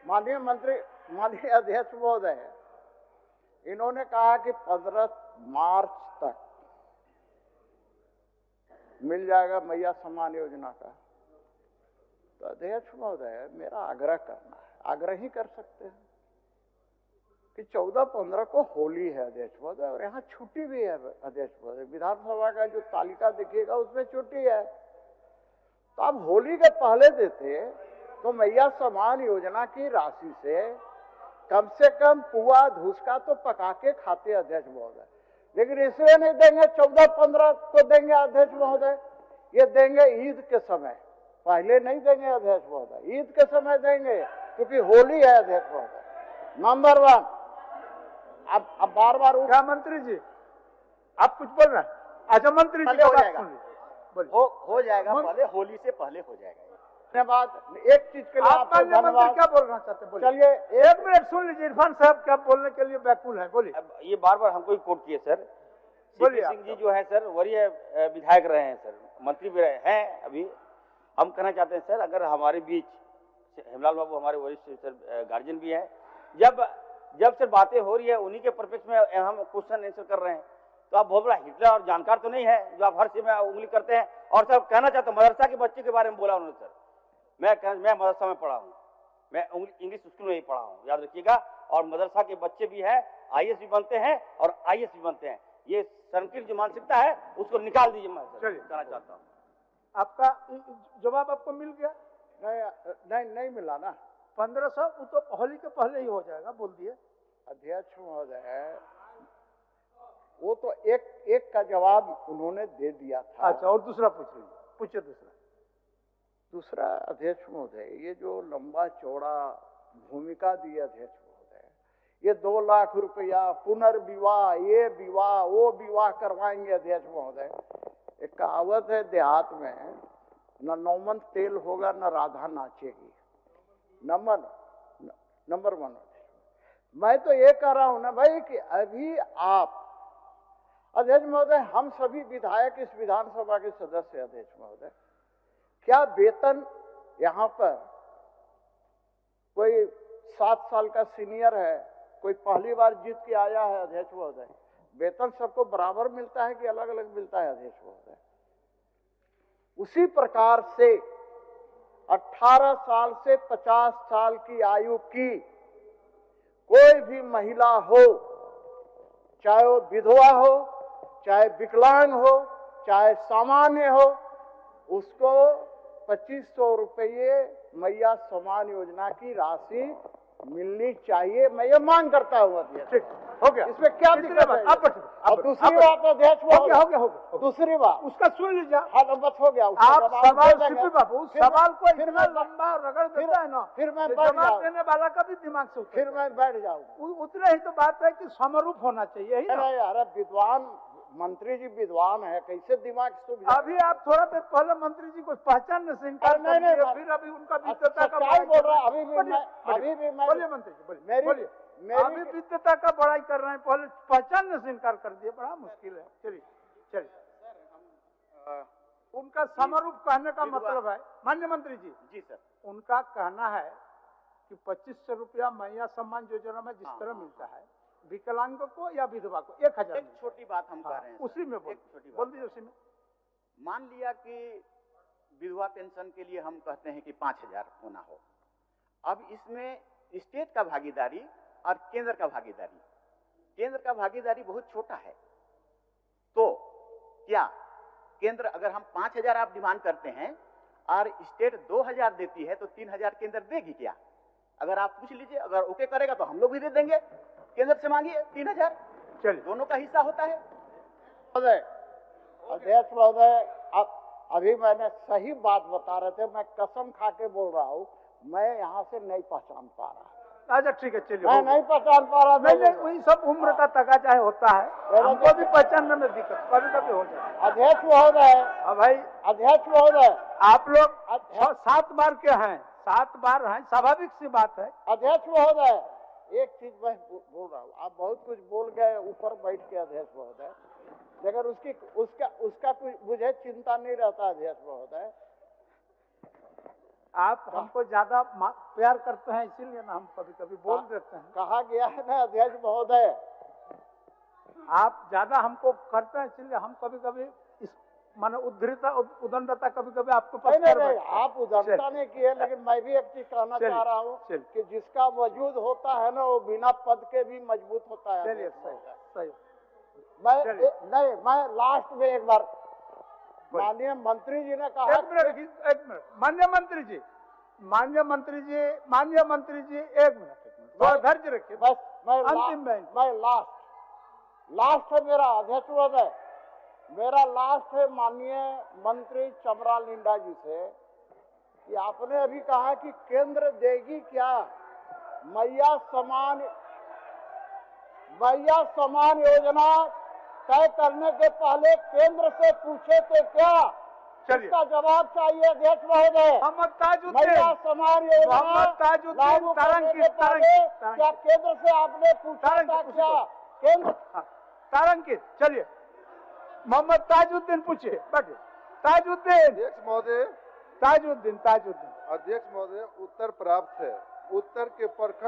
माननीय अध्यक्ष महोदय, इन्होंने कहा कि 15 मार्च तक मिल जाएगा मैया सम्मान योजना का। तो अध्यक्ष महोदय, मेरा आग्रह करना है, आग्रह ही कर सकते हैं कि 14-15 को होली है अध्यक्ष महोदय, और यहाँ छुट्टी भी है अध्यक्ष महोदय। विधानसभा का जो तालिका दिखेगा उसमें छुट्टी है, तो आप होली के पहले देते तो मैया सम्मान योजना की राशि से कम पुआ धुसका तो पका के खाते अध्यक्ष महोदय। लेकिन इसलिए नहीं देंगे 14-15 को देंगे अध्यक्ष महोदय, ये देंगे ईद के समय, पहले नहीं देंगे अध्यक्ष महोदय, ईद के समय देंगे, क्योंकि होली है अध्यक्ष महोदय। नंबर 1, अब बार क्या मंत्री जी आप कुछ बोल रहे हैं? अच्छा मंत्री जी हो जाएगा, हो जाएगा, पहले होली से पहले हो जाएगा। धन्यवाद। एक चीज के लिए आपको धन्यवाद। क्या बोलना चाहते हैं? चलिए 1 मिनट सुन लीजिए, इरफान साहब क्या बोलने के लिए व्याकुल है, बोलिए। ये बार बार हमको ही कोट किए सर। बोलिए सिंह जी जो है सर वरीय विधायक रहे हैं सर, मंत्री भी रहे हैं। अभी हम कहना चाहते हैं सर, अगर हमारे बीच हेमलाल बाबू हमारे वरिष्ठ सर गार्जियन भी हैं, जब सर बातें हो रही है उन्हीं के परपेक्ष में हम क्वेश्चन आंसर कर रहे हैं, तो आप बहुत बड़ा हिटलर और जानकार तो नहीं है जो आप हर चीज में उंगली करते हैं। और सर कहना चाहता हूँ, मदरसा के बच्चे के बारे में बोला उन्होंने सर, मैं मदरसा में पढ़ा हूँ, मैं इंग्लिश स्कूल में ही पढ़ा हूँ, याद रखिएगा। और मदरसा के बच्चे भी हैं, IAS भी बनते हैं और IAS भी बनते हैं। ये संकीर्ण जो मानसिकता है उसको निकाल दीजिए, मैं कहना चाहता हूँ। आपका जवाब आपको मिल गया? नहीं मिला ना। 1500 वो तो होली के पहले ही हो जाएगा, बोल दिए अध्यक्ष महोदय। वो तो एक का जवाब उन्होंने दे दिया था। अच्छा, और दूसरा पूछिए दूसरा अध्यक्ष महोदय, ये जो लंबा चौड़ा भूमिका दी अध्यक्ष महोदय, ये 2 लाख रुपया पुनर्विवाह, ये विवाह वो विवाह करवाएंगे अध्यक्ष महोदय। एक कहावत है देहात में, न नौमन तेल होगा न राधा नाचेगी। नंबर 1, मैं तो ये कह रहा हूं ना भाई कि अभी आप अध्यक्ष महोदय, हम सभी विधायक इस विधानसभा के सदस्य अध्यक्ष महोदय, क्या वेतन यहाँ पर कोई 7 साल का सीनियर है, कोई पहली बार जीत के आया है अध्यक्ष महोदय, वेतन सबको बराबर मिलता है कि अलग अलग मिलता है अध्यक्ष महोदय? उसी प्रकार से 18 साल से 50 साल की आयु की कोई भी महिला हो, चाहे वो विधवा हो, चाहे विकलांग हो, चाहे सामान्य हो, उसको 2500 रुपये मैया सम्मान योजना की राशि मिलनी चाहिए। मैं ये मांग करता हूँ अध्यक्ष। ठीक हो गया, इसमें क्या दिक्कत है? और दूसरी बात अध्यक्ष, हो गया दूसरी बात उसका सुन लीजिए। हाँ, बस हो गया। आप सवाल सीपी बाबू सवाल को इतना लंबा रगड़ देता है ना, फिर मैं जवाब देने वाला का भी दिमाग से फिर मैं बैठ जाऊँ। उतने ही तो बात है कि समरूप होना चाहिए। अरे विद्वान मंत्री जी विद्वान है, कैसे दिमाग से? अभी आप थोड़ा देर पहले मंत्री जी को पहचानने से इनकार कर दिए, फिर अभी उनका विद्वता का क्या बोल रहा है? अभी भी मैं बोलिए मंत्री जी, बोलिए। अभी विद्वता का बड़ाई कर रहे हैं, पहले पहचानने से इनकार कर दिए, बड़ा मुश्किल है। चलिए उनका समरूप कहने का मतलब है, माननीय मंत्री जी सर, उनका कहना है कि 2500 रुपया मैया सम्मान योजना में जिस तरह मिलता है विकलांग को या विधवा को 1000। एक छोटी बात हम कह रहे हैं उसी में बोल दीजिए। उसी में मान लिया कि विधवा पेंशन के लिए हम कहते हैं कि 5000 होना हो। अब इसमें स्टेट का भागीदारी और केंद्र का भागीदारी बहुत छोटा है। तो क्या केंद्र, अगर हम 5000 आप डिमांड करते हैं और स्टेट 2000 देती है तो 3000 केंद्र देगी क्या? अगर आप पूछ लीजिए, अगर ओके करेगा तो हम लोग भी दे देंगे, केंद्र से मांगिए 3000। चलिए, दोनों का हिस्सा होता है। अध्यक्ष महोदय, अभी मैंने सही बात बता रहे थे, मैं कसम खा के बोल रहा हूँ, मैं यहाँ से नहीं पहचान पा रहा। अच्छा ठीक है, चलिए। मैं नहीं पहचान पा रहा। नहीं, वही सब उम्र का तकाजा होता है, हमको भी पहचानने में दिक्कत कभी होता है। अध्यक्ष महोदय, भाई अध्यक्ष महोदय, आप लोग 7 बार के हैं, 7 बार हैं, स्वाभाविक सी बात है। अध्यक्ष महोदय, एक चीज मैं बोल रहा हूँ, आप बहुत कुछ बोल गए ऊपर बैठ के अध्यक्ष महोदय, लेकिन उसका कुछ मुझे चिंता नहीं रहता अध्यक्ष महोदय। आप हमको ज्यादा प्यार करते हैं, इसीलिए ना हम कभी कभी बोल देते हैं। कहा गया है ना अध्यक्ष महोदय, आप ज्यादा हमको करते हैं, इसलिए हम कभी कभी इस माने उदंडता कभी कभी आपको नहीं नहीं नहीं, आप उदारता नहीं की है, लेकिन मैं भी एक चीज कहना चाह रहा हूँ कि जिसका वजूद होता है ना वो बिना पद के भी मजबूत होता है। चलिए सही। मैं लास्ट में एक बार, माननीय मंत्री जी ने कहा, एक मिनट माननीय मंत्री जी, एक मिनट धैर्य रखिए। बस मैं अंतिम मैं लास्ट है मेरा अध्यक्ष महोदय, मेरा लास्ट है माननीय मंत्री चमरा लिंडा जी से कि आपने अभी कहा कि केंद्र देगी क्या मैया समान योजना तय करने के पहले केंद्र से पूछे थे क्या? इसका जवाब चाहिए अध्यक्ष महोदय। मैया समान योजना लागू करने के पहले क्या केंद्र से आपने पूछा था क्या? केंद्र तारंकित, चलिए मोहम्मद ताजुद्दीन पूछिए। ताजुद्दीन अध्यक्ष महोदय, ताजुद्दीन अध्यक्ष महोदय, उत्तर प्राप्त है। उत्तर के प्रखंड